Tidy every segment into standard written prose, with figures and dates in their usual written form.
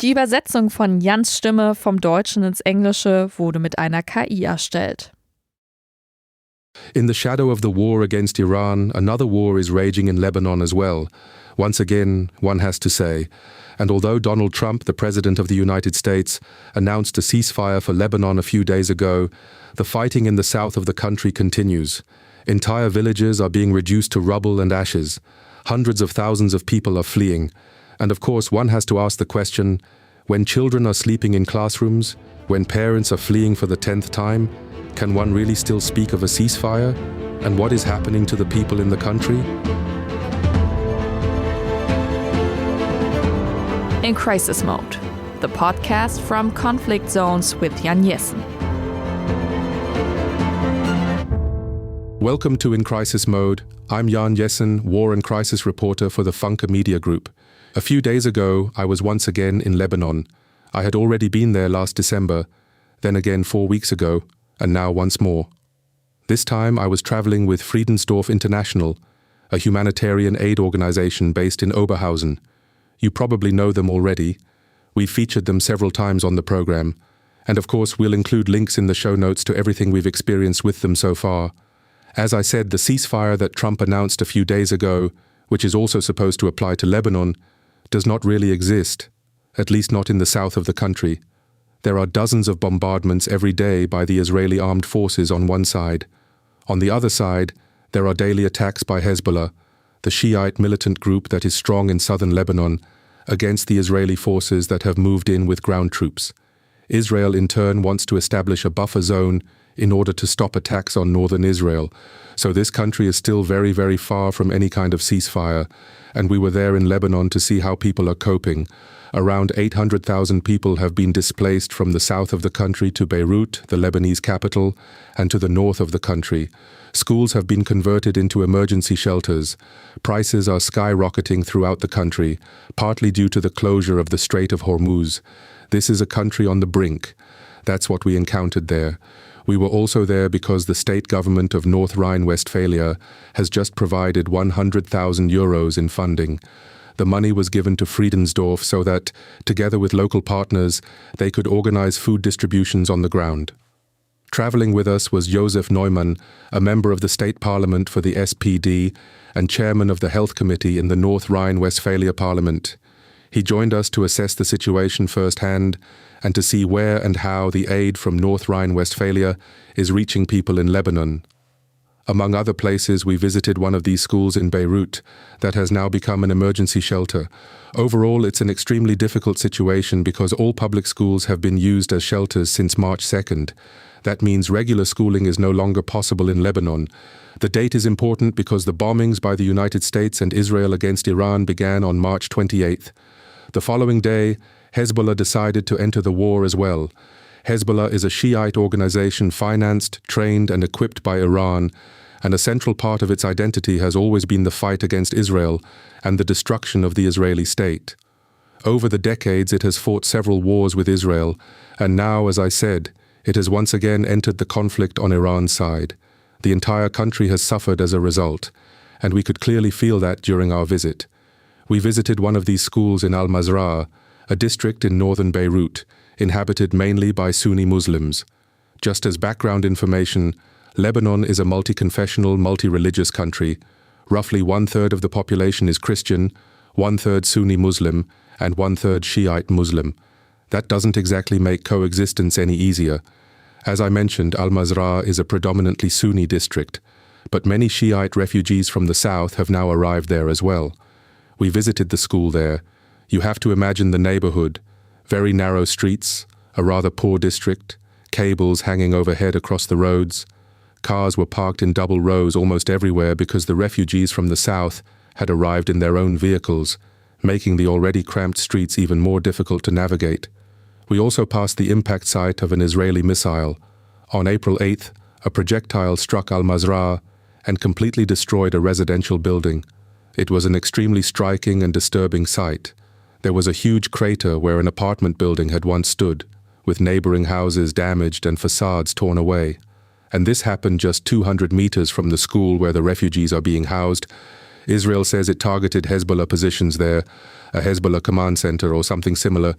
Die Übersetzung von Jans Stimme vom Deutschen ins Englische wurde mit einer KI erstellt. In the shadow of the war against Iran, another war is raging in Lebanon as well. Once again, one has to say. And although Donald Trump, the President of the United States, announced a ceasefire for Lebanon a few days ago, the fighting in the south of the country continues. Entire villages are being reduced to rubble and ashes. Hundreds of thousands of people are fleeing. And of course, one has to ask the question, when children are sleeping in classrooms, when parents are fleeing for the 10th time, can one really still speak of a ceasefire? And what is happening to the people in the country? In Crisis Mode, the podcast from Conflict Zones with Jessen. Welcome to In Crisis Mode. I'm Jessen, War and Crisis reporter for the Funke Media Group. A few days ago, I was once again in Lebanon. I had already been there last December, then again 4 weeks ago, and now once more. This time I was traveling with Friedensdorf International, a humanitarian aid organization based in Oberhausen. You probably know them already. We've featured them several times on the program. And of course, we'll include links in the show notes to everything we've experienced with them so far. As I said, the ceasefire that Trump announced a few days ago, which is also supposed to apply to Lebanon, does not really exist, at least not in the south of the country. There are dozens of bombardments every day by the Israeli armed forces on one side. On the other side, there are daily attacks by Hezbollah, the Shiite militant group that is strong in southern Lebanon, against the Israeli forces that have moved in with ground troops. Israel in turn wants to establish a buffer zone in order to stop attacks on northern Israel. So this country is still very, very far from any kind of ceasefire, and we were there in Lebanon to see how people are coping. Around 800,000 people have been displaced from the south of the country to Beirut, the Lebanese capital, and to the north of the country. Schools have been converted into emergency shelters. Prices are skyrocketing throughout the country, partly due to the closure of the Strait of Hormuz. This is a country on the brink. That's what we encountered there. We were also there because the state government of North Rhine-Westphalia has just provided 100,000 euros in funding. The money was given to Friedensdorf so that, together with local partners, they could organize food distributions on the ground. Traveling with us was Josef Neumann, a member of the state parliament for the SPD and chairman of the health committee in the North Rhine-Westphalia parliament. He joined us to assess the situation firsthand and to see where and how the aid from North Rhine-Westphalia is reaching people in Lebanon. Among other places, we visited one of these schools in Beirut that has now become an emergency shelter. Overall, it's an extremely difficult situation because all public schools have been used as shelters since March 2nd. That means regular schooling is no longer possible in Lebanon. The date is important because the bombings by the United States and Israel against Iran began on March 28th. The following day, Hezbollah decided to enter the war as well. Hezbollah is a Shiite organization financed, trained and equipped by Iran, and a central part of its identity has always been the fight against Israel and the destruction of the Israeli state. Over the decades, it has fought several wars with Israel, and now, as I said, it has once again entered the conflict on Iran's side. The entire country has suffered as a result, and we could clearly feel that during our visit. We visited one of these schools in Al-Mazrah, a district in northern Beirut, inhabited mainly by Sunni Muslims. Just as background information, Lebanon is a multi-confessional, multi-religious country. Roughly 1/3 of the population is Christian, 1/3 Sunni Muslim, and 1/3 Shiite Muslim. That doesn't exactly make coexistence any easier. As I mentioned, Al-Mazrah is a predominantly Sunni district, but many Shiite refugees from the south have now arrived there as well. We visited the school there. You have to imagine the neighborhood. Very narrow streets, a rather poor district, cables hanging overhead across the roads. Cars were parked in double rows almost everywhere because the refugees from the south had arrived in their own vehicles, making the already cramped streets even more difficult to navigate. We also passed the impact site of an Israeli missile. On April 8th, a projectile struck Al-Mazrah and completely destroyed a residential building. It was an extremely striking and disturbing sight. There was a huge crater where an apartment building had once stood, with neighboring houses damaged and facades torn away. And this happened just 200 meters from the school where the refugees are being housed. Israel says it targeted Hezbollah positions there, a Hezbollah command center or something similar.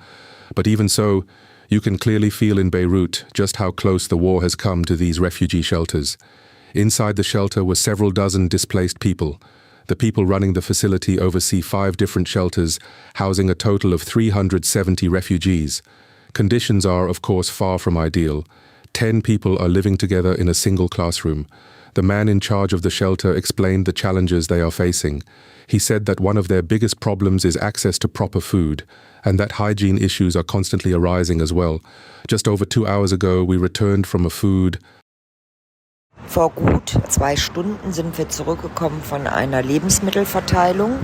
But even so, you can clearly feel in Beirut just how close the war has come to these refugee shelters. Inside the shelter were several dozen displaced people. The people running the facility oversee 5 different shelters, housing a total of 370 refugees. Conditions are, of course, far from ideal. 10 people are living together in a single classroom. The man in charge of the shelter explained the challenges they are facing. He said that one of their biggest problems is access to proper food, and that hygiene issues are constantly arising as well. Just over 2 hours ago, we returned from a food. Vor gut 2 Stunden sind wir zurückgekommen von einer Lebensmittelverteilung.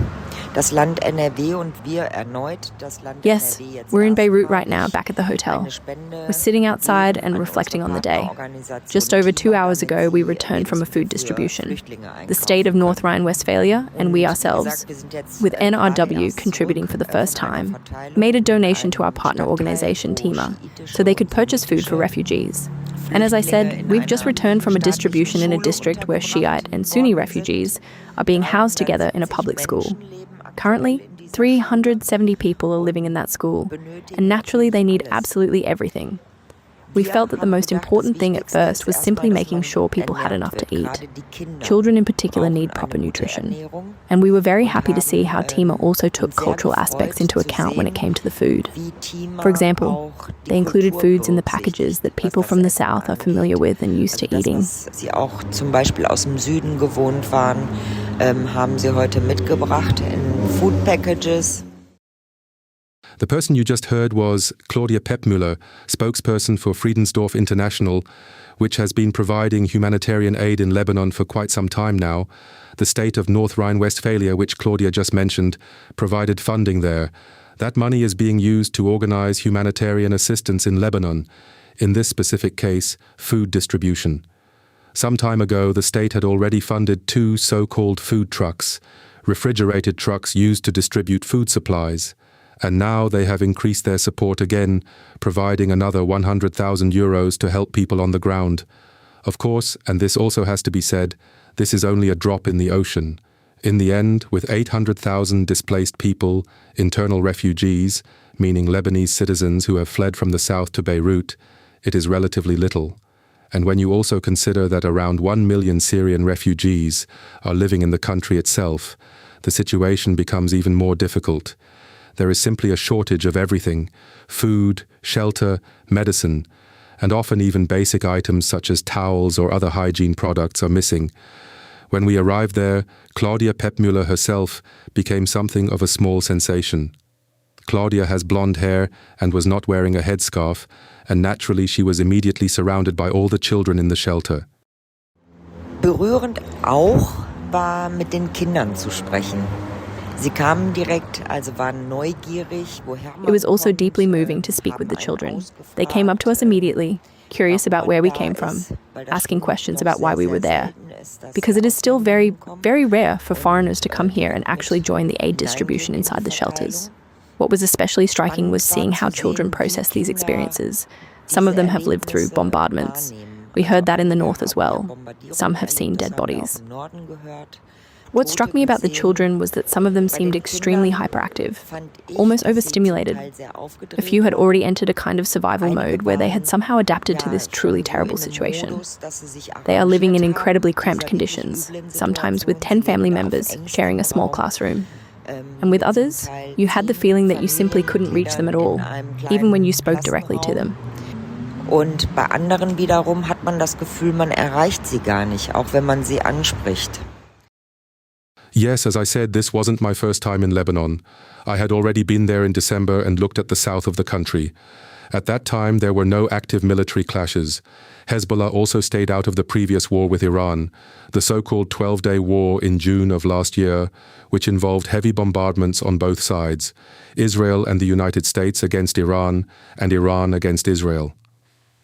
Das Land NRW und wir erneut das Land Yes, NRW jetzt we're in Beirut erstmalig right now, back at the hotel. eine Spende We're sitting outside and an reflecting on the unsere day. Partnerorganisation Just over 2 hours Team, ago, we damit returned from a food für distribution. Flüchtlinge The state of einkaufen North Rhine-Westphalia and we können. ourselves, Wie gesagt, wir sind jetzt, with gerade NRW erst contributing for the zurück, first von einer time, Verteilung made a in donation to our einem partner Stadtteil, organisation, wo TIMA, schiitische so they could und purchase food for sunnitische refugees. And as I said, we've just returned from a distribution in a district where Shiite and Sunni refugees are being housed together in a public school. Currently, 370 people are living in that school, and naturally they need absolutely everything. We felt that the most important thing at first was simply making sure people had enough to eat. Children in particular need proper nutrition. And we were very happy to see how TIMA also took cultural aspects into account when it came to the food. For example, they included foods in the packages that people from the south are familiar with and used to eating. Sie auch zum Beispiel aus dem Süden gewohnt waren, haben sie heute mitgebracht in Food Packages. The person you just heard was Claudia Peppmüller, spokesperson for Friedensdorf International, which has been providing humanitarian aid in Lebanon for quite some time now. The state of North Rhine-Westphalia, which Claudia just mentioned, provided funding there. That money is being used to organize humanitarian assistance in Lebanon, in this specific case, food distribution. Some time ago, the state had already funded 2 so-called food trucks, refrigerated trucks used to distribute food supplies. And now they have increased their support again, providing another 100,000 euros to help people on the ground. Of course, and this also has to be said, this is only a drop in the ocean. In the end, with 800,000 displaced people, internal refugees, meaning Lebanese citizens who have fled from the south to Beirut, it is relatively little. And when you also consider that around 1 million Syrian refugees are living in the country itself, the situation becomes even more difficult. There is simply a shortage of everything: food, shelter, medicine, and often even basic items such as towels or other hygiene products are missing. When we arrived there, Claudia Peppmüller herself became something of a small sensation. Claudia has blonde hair and was not wearing a headscarf, and naturally she was immediately surrounded by all the children in the shelter. Berührend auch war mit den Kindern zu sprechen. Sie kamen direkt, also waren neugierig, woher man It was also kommt, deeply moving to speak with the children. They came up to us immediately, curious about where we came from, asking questions about why we were there. Because it is still very, very rare for foreigners to come here and actually join the aid distribution inside the shelters. What was especially striking was seeing how children process these experiences. Some of them have lived through bombardments. We heard that in the north as well. Some have seen dead bodies. What struck me about the children was that some of them seemed extremely hyperactive, almost overstimulated. A few had already entered a kind of survival mode where they had somehow adapted to this truly terrible situation. They are living in incredibly cramped conditions, sometimes with 10 family members sharing a small classroom. And with others, you had the feeling that you simply couldn't reach them at all, even when you spoke directly to them. Und bei anderen wiederum hat man das Gefühl, man erreicht sie gar nicht, auch wenn man sie anspricht. Yes, as I said, this wasn't my first time in Lebanon. I had already been there in December and looked at the south of the country. At that time, there were no active military clashes. Hezbollah also stayed out of the previous war with Iran, the so-called 12-day war in June of last year, which involved heavy bombardments on both sides, Israel and the United States against Iran, and Iran against Israel.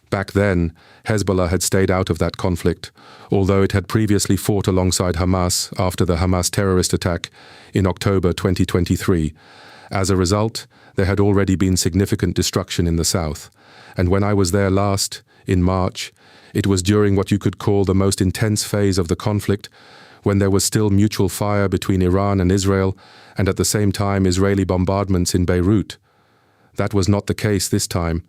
Back then, Hezbollah had stayed out of that conflict, although it had previously fought alongside Hamas after the Hamas terrorist attack in October 2023. As a result, there had already been significant destruction in the south. And when I was there last, in March, it was during what you could call the most intense phase of the conflict, when there was still mutual fire between Iran and Israel, and at the same time Israeli bombardments in Beirut. That was not the case this time.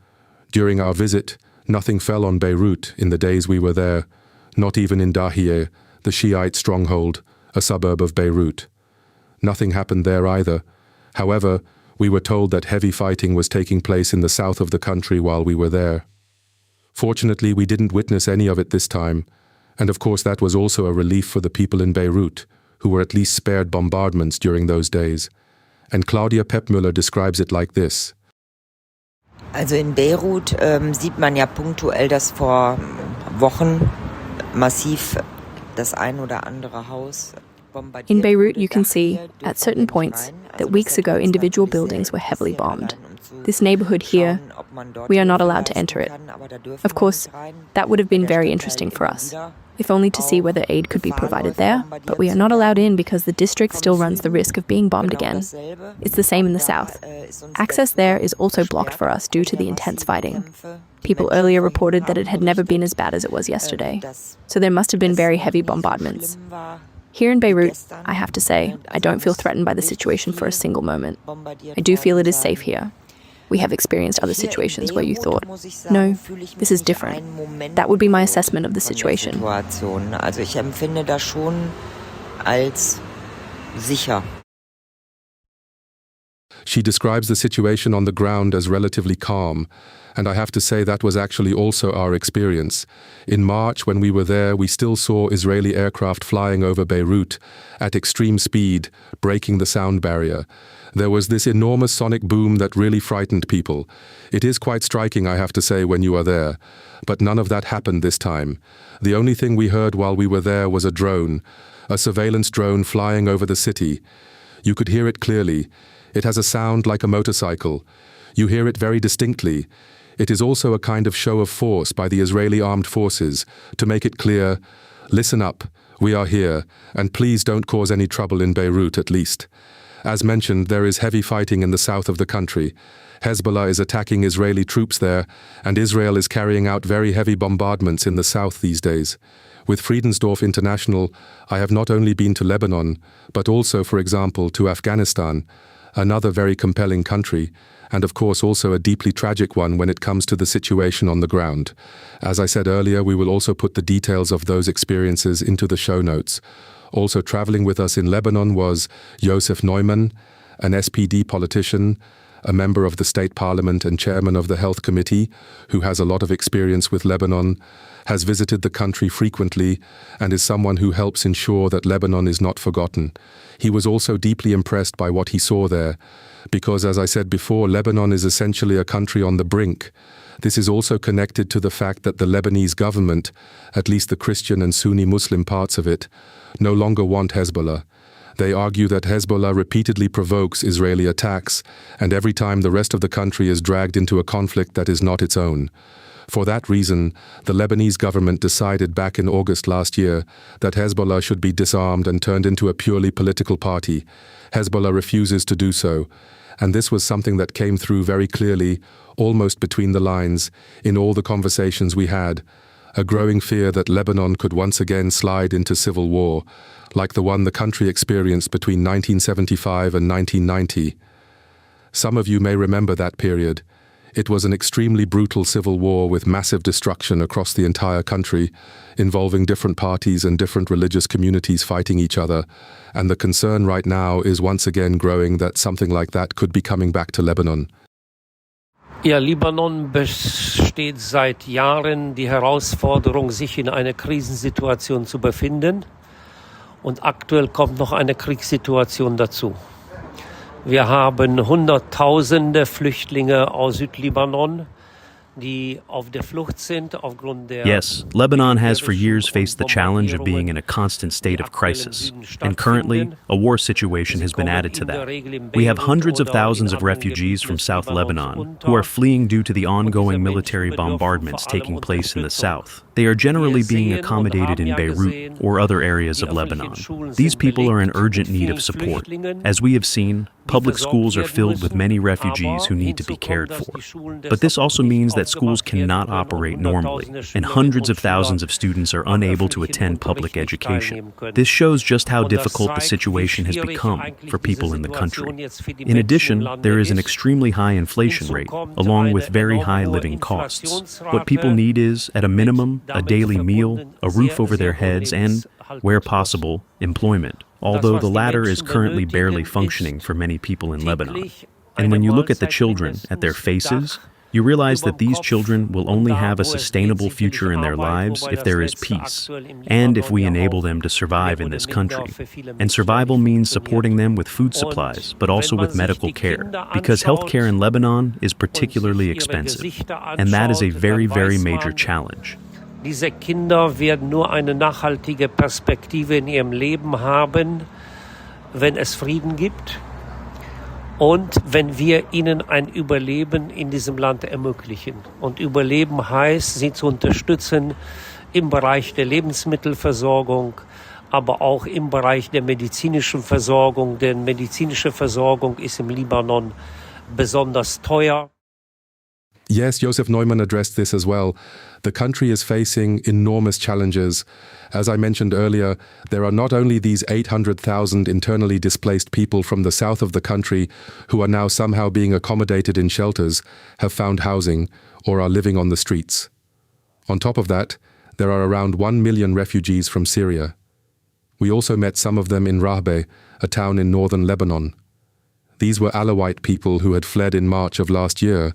During our visit, nothing fell on Beirut in the days we were there, not even in Dahieh, the Shiite stronghold, a suburb of Beirut. Nothing happened there either. However, we were told that heavy fighting was taking place in the south of the country while we were there. Fortunately, we didn't witness any of it this time, and of course that was also a relief for the people in Beirut, who were at least spared bombardments during those days. And Claudia Peppmüller describes it like this. Also in Beirut sieht man ja punktuell, dass vor Wochen massiv das ein oder andere Haus bombardiert. In Beirut, you can see, at certain points, that weeks ago individual buildings were heavily bombed. This neighborhood here, we are not allowed to enter it. Of course, that would have been very interesting for us, if only to see whether aid could be provided there, but we are not allowed in because the district still runs the risk of being bombed again. It's the same in the south. Access there is also blocked for us due to the intense fighting. People earlier reported that it had never been as bad as it was yesterday, so there must have been very heavy bombardments. Here in Beirut, I have to say, I don't feel threatened by the situation for a single moment. I do feel it is safe here. We have experienced other situations where you thought, no, this is different. That would be my assessment of the situation. Also ich empfinde das schon als sicher. She describes the situation on the ground as relatively calm, and I have to say that was actually also our experience. In March, when we were there, we still saw Israeli aircraft flying over Beirut at extreme speed, breaking the sound barrier. There was this enormous sonic boom that really frightened people. It is quite striking, I have to say, when you are there. But none of that happened this time. The only thing we heard while we were there was a drone, a surveillance drone flying over the city. You could hear it clearly. It has a sound like a motorcycle. You hear it very distinctly. It is also a kind of show of force by the Israeli armed forces to make it clear, listen up, we are here, and please don't cause any trouble in Beirut at least. As mentioned, there is heavy fighting in the south of the country. Hezbollah is attacking Israeli troops there, and Israel is carrying out very heavy bombardments in the south these days. With Friedensdorf International, I have not only been to Lebanon, but also, for example, to Afghanistan, another very compelling country, and of course also a deeply tragic one when it comes to the situation on the ground. As I said earlier, we will also put the details of those experiences into the show notes. Also traveling with us in Lebanon was Josef Neumann, an SPD politician, a member of the state parliament and chairman of the health committee, who has a lot of experience with Lebanon, has visited the country frequently, and is someone who helps ensure that Lebanon is not forgotten. He was also deeply impressed by what he saw there, because, as I said before, Lebanon is essentially a country on the brink. This is also connected to the fact that the Lebanese government, at least the Christian and Sunni Muslim parts of it, no longer want Hezbollah. They argue that Hezbollah repeatedly provokes Israeli attacks, and every time the rest of the country is dragged into a conflict that is not its own. For that reason, the Lebanese government decided back in August last year that Hezbollah should be disarmed and turned into a purely political party. Hezbollah refuses to do so, and this was something that came through very clearly, almost between the lines, in all the conversations we had. A growing fear that Lebanon could once again slide into civil war, like the one the country experienced between 1975 and 1990. Some of you may remember that period. It was an extremely brutal civil war with massive destruction across the entire country, involving different parties and different religious communities fighting each other, and the concern right now is once again growing that something like that could be coming back to Lebanon. Ja, Libanon besteht seit Jahren die Herausforderung, sich in einer Krisensituation zu befinden. Und aktuell kommt noch eine Kriegssituation dazu. Wir haben Hunderttausende Flüchtlinge aus Südlibanon, die auf der Flucht sind aufgrund der... Yes, Lebanon has for years faced the challenge of being in a constant state of crisis, and currently, a war situation has been added to that. We have hundreds of thousands of refugees from South Lebanon who are fleeing due to the ongoing military bombardments taking place in the south. They are generally being accommodated in Beirut or other areas of Lebanon. These people are in urgent need of support. As we have seen, public schools are filled with many refugees who need to be cared for. But this also means that schools cannot operate normally, and hundreds of thousands of students are unable to attend public education. This shows just how difficult the situation has become for people in the country. In addition, there is an extremely high inflation rate, along with very high living costs. What people need is, at a minimum, a daily meal, a roof over their heads, and, where possible, employment, although the latter is currently barely functioning for many people in Lebanon. And when you look at the children, at their faces, you realize that these children will only have a sustainable future in their lives if there is peace, and if we enable them to survive in this country. And survival means supporting them with food supplies, but also with medical care, because healthcare in Lebanon is particularly expensive, and that is a very, very major challenge. Diese Kinder werden nur eine nachhaltige Perspektive in ihrem Leben haben, wenn es Frieden gibt und wenn wir ihnen ein Überleben in diesem Land ermöglichen. Und Überleben heißt, sie zu unterstützen im Bereich der Lebensmittelversorgung, aber auch im Bereich der medizinischen Versorgung, denn medizinische Versorgung ist im Libanon besonders teuer. Yes, Josef Neumann addressed this as well. The country is facing enormous challenges. As I mentioned earlier, there are not only these 800,000 internally displaced people from the south of the country who are now somehow being accommodated in shelters, have found housing, or are living on the streets. On top of that, there are around 1 million refugees from Syria. We also met some of them in Rahbe, a town in northern Lebanon. These were Alawite people who had fled in March of last year.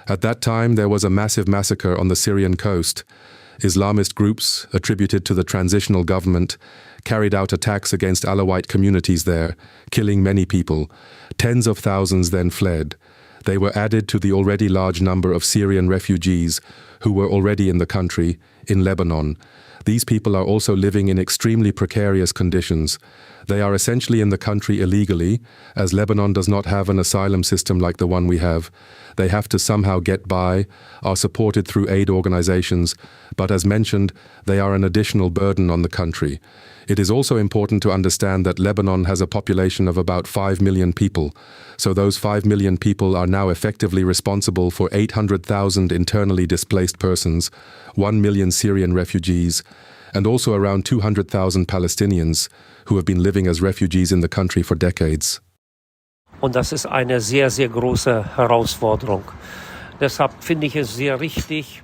At that time, there was a massive massacre on the Syrian coast. Islamist groups, attributed to the transitional government, carried out attacks against Alawite communities there, killing many people. Tens of thousands then fled. They were added to the already large number of Syrian refugees who were already in the country, in Lebanon. These people are also living in extremely precarious conditions. They are essentially in the country illegally, as Lebanon does not have an asylum system like the one we have. They have to somehow get by, are supported through aid organizations, but as mentioned, they are an additional burden on the country. It is also important to understand that Lebanon has a population of about 5 million people, so those 5 million people are now effectively responsible for 800,000 internally displaced persons, 1 million Syrian refugees, and also around 200,000 Palestinians who have been living as refugees in the country for decades. Und das ist eine sehr, sehr große Herausforderung. Deshalb finde ich es sehr richtig,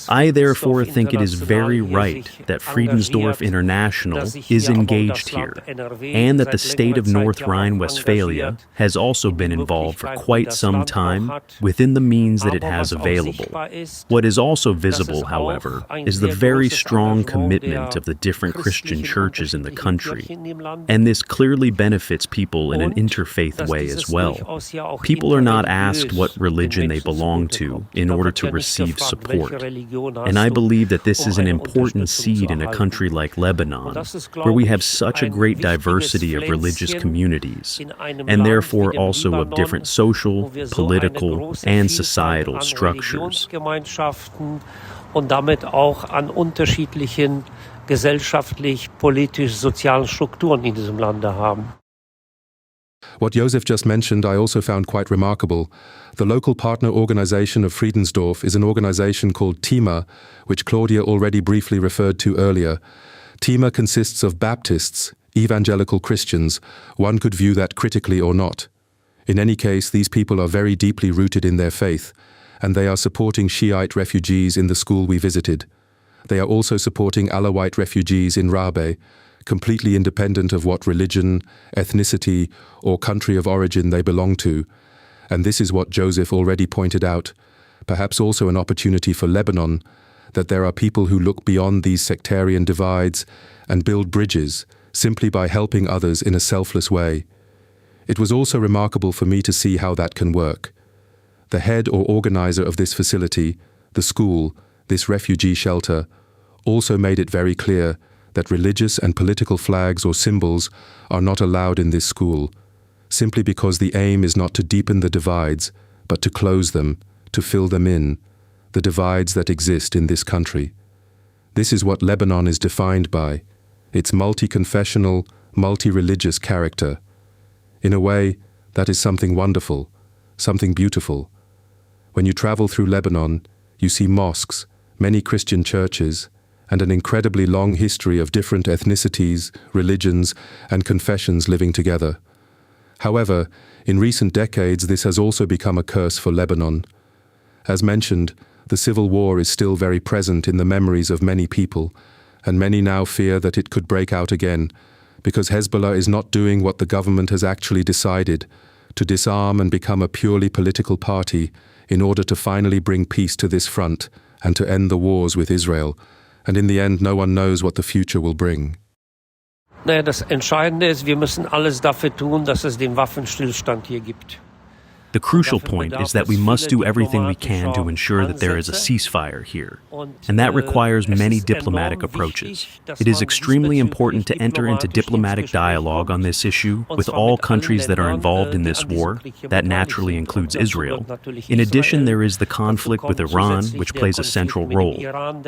I therefore think it is very right that Friedensdorf International is engaged here, and that the state of North Rhine-Westphalia has also been involved for quite some time within the means that it has available. What is also visible, however, is the very strong commitment of the different Christian churches in the country, and this clearly benefits people in an interfaith way as well. People are not asked what religion they belong to in order to receive support. And I believe that this is an important seed in a country like Lebanon, where we have such a great diversity of religious communities, and therefore also of different social, political, and societal structures. Und damit auch an unterschiedlichen gesellschaftlich, politisch-sozialen Strukturen in diesem Lande haben. What Josef just mentioned I also found quite remarkable. The local partner organization of Friedensdorf is an organization called TIMA, which Claudia already briefly referred to earlier. TIMA consists of Baptists, evangelical Christians. One could view that critically or not. In any case, these people are very deeply rooted in their faith, and they are supporting Shiite refugees in the school we visited. They are also supporting Alawite refugees in Rahbe, completely independent of what religion, ethnicity, or country of origin they belong to. And this is what Joseph already pointed out, perhaps also an opportunity for Lebanon, that there are people who look beyond these sectarian divides and build bridges simply by helping others in a selfless way. It was also remarkable for me to see how that can work. The head or organizer of this facility, the school, this refugee shelter, also made it very clear that religious and political flags or symbols are not allowed in this school, simply because the aim is not to deepen the divides, but to close them, to fill them in. the divides that exist in this country. This is what Lebanon is defined by, its multi-confessional, multi-religious character. In a way, that is something wonderful, something beautiful. When you travel through Lebanon, you see mosques, many Christian churches, and an incredibly long history of different ethnicities, religions, and confessions living together. However, in recent decades, this has also become a curse for Lebanon. As mentioned, the civil war is still very present in the memories of many people, and many now fear that it could break out again, because Hezbollah is not doing what the government has actually decided, to disarm and become a purely political party in order to finally bring peace to this front and to end the wars with Israel. And in the end, no one knows what the future will bring. Naja, das Entscheidende ist, wir müssen alles dafür tun, dass es den Waffenstillstand hier gibt. The crucial point is that we must do everything we can to ensure that there is a ceasefire here, and that requires many diplomatic approaches. It is extremely important to enter into diplomatic dialogue on this issue with all countries that are involved in this war. That naturally includes Israel. In addition, there is the conflict with Iran, which plays a central role.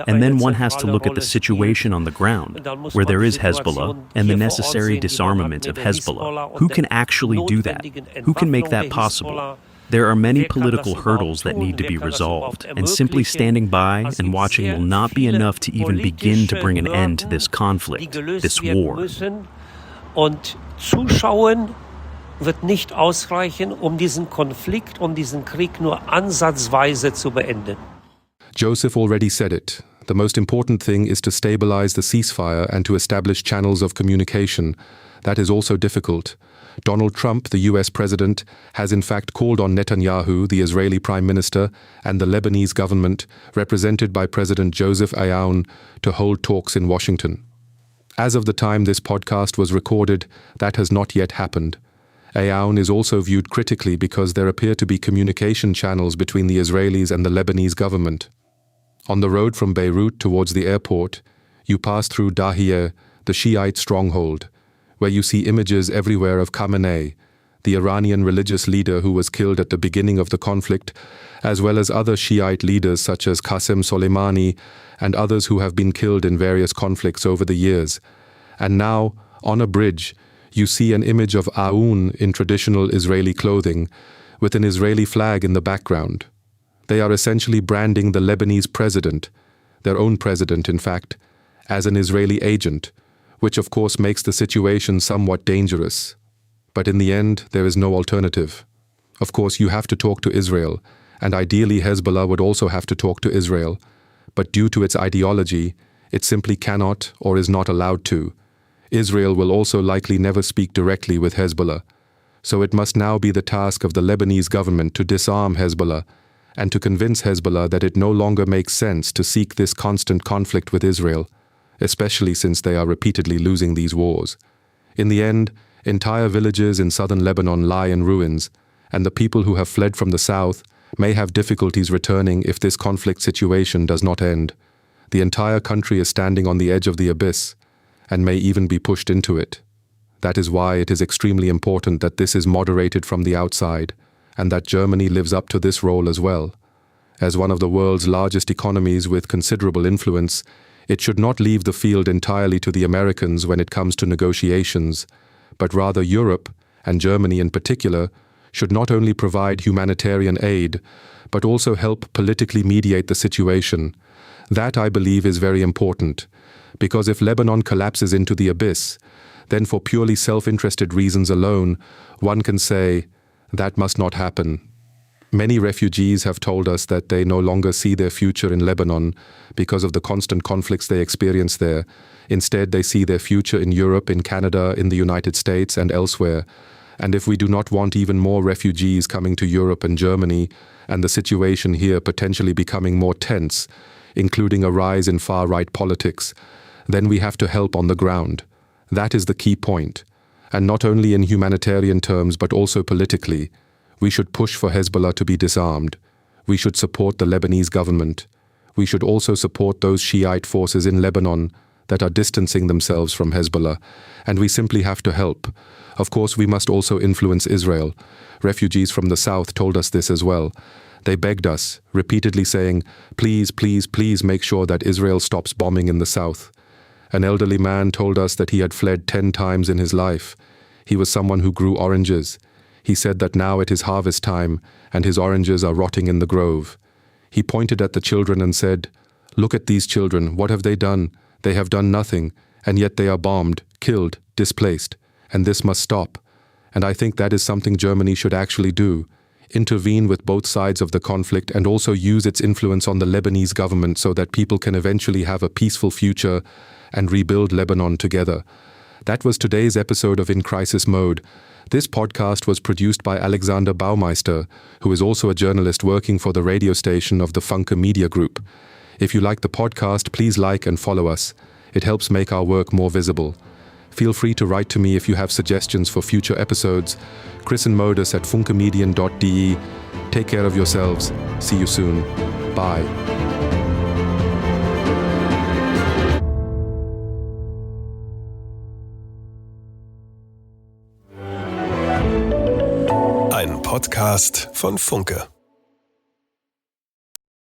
And then one has to look at the situation on the ground, where there is Hezbollah, and the necessary disarmament of Hezbollah. Who can actually do that? Who can make that possible? There are many political hurdles that need to be resolved, and simply standing by and watching will not be enough to even begin to bring an end to this conflict, this war. Und zuschauen wird nicht ausreichen, diesen Konflikt, diesen Krieg nur ansatzweise zu beenden. Joseph already said it. The most important thing is to stabilize the ceasefire and to establish channels of communication. That is also difficult. Donald Trump, the US president, has in fact called on Netanyahu, the Israeli prime minister, and the Lebanese government, represented by President Joseph Aoun, to hold talks in Washington. As of the time this podcast was recorded, that has not yet happened. Aoun is also viewed critically because there appear to be communication channels between the Israelis and the Lebanese government. On the road from Beirut towards the airport, you pass through Dahiyeh, the Shiite stronghold, where you see images everywhere of Khamenei, the Iranian religious leader who was killed at the beginning of the conflict, as well as other Shiite leaders such as Qasem Soleimani and others who have been killed in various conflicts over the years. And now, on a bridge, you see an image of Aoun in traditional Israeli clothing, with an Israeli flag in the background. They are essentially branding the Lebanese president, their own president in fact, as an Israeli agent, which of course makes the situation somewhat dangerous. But in the end, there is no alternative. Of course, you have to talk to Israel, and ideally Hezbollah would also have to talk to Israel. But due to its ideology, it simply cannot or is not allowed to. Israel will also likely never speak directly with Hezbollah. So it must now be the task of the Lebanese government to disarm Hezbollah and to convince Hezbollah that it no longer makes sense to seek this constant conflict with Israel, especially since they are repeatedly losing these wars. In the end, entire villages in southern Lebanon lie in ruins, and the people who have fled from the south may have difficulties returning if this conflict situation does not end. The entire country is standing on the edge of the abyss, and may even be pushed into it. That is why it is extremely important that this is moderated from the outside, and that Germany lives up to this role as well. As one of the world's largest economies with considerable influence, it should not leave the field entirely to the Americans when it comes to negotiations, but rather Europe, and Germany in particular, should not only provide humanitarian aid, but also help politically mediate the situation. That, I believe, is very important, because if Lebanon collapses into the abyss, then for purely self-interested reasons alone, one can say, that must not happen. Many refugees have told us that they no longer see their future in Lebanon because of the constant conflicts they experience there. Instead, they see their future in Europe, in Canada, in the United States, and elsewhere. And if we do not want even more refugees coming to Europe and Germany, and the situation here potentially becoming more tense, including a rise in far-right politics, then we have to help on the ground. That is the key point. And not only in humanitarian terms, but also politically. We should push for Hezbollah to be disarmed. We should support the Lebanese government. We should also support those Shiite forces in Lebanon that are distancing themselves from Hezbollah. And we simply have to help. Of course, we must also influence Israel. Refugees from the south told us this as well, They begged us, repeatedly saying, "Please, please, please make sure that Israel stops bombing in the south." An elderly man told us that he had fled 10 times in his life. He was someone who grew oranges. He said that now it is harvest time, and his oranges are rotting in the grove. He pointed at the children and said, "Look at these children, what have they done? They have done nothing, and yet they are bombed, killed, displaced, and this must stop." And I think that is something Germany should actually do. Intervene with both sides of the conflict and also use its influence on the Lebanese government so that people can eventually have a peaceful future and rebuild Lebanon together. That was today's episode of In Crisis Mode. This podcast was produced by Alexander Baumeister, who is also a journalist working for the radio station of the Funke Media Group. If you like the podcast, please like and follow us. It helps make our work more visible. Feel free to write to me if you have suggestions for future episodes. Chris and Modus at funkemedien.de. Take care of yourselves. See you soon. Bye. Ein Podcast von Funke.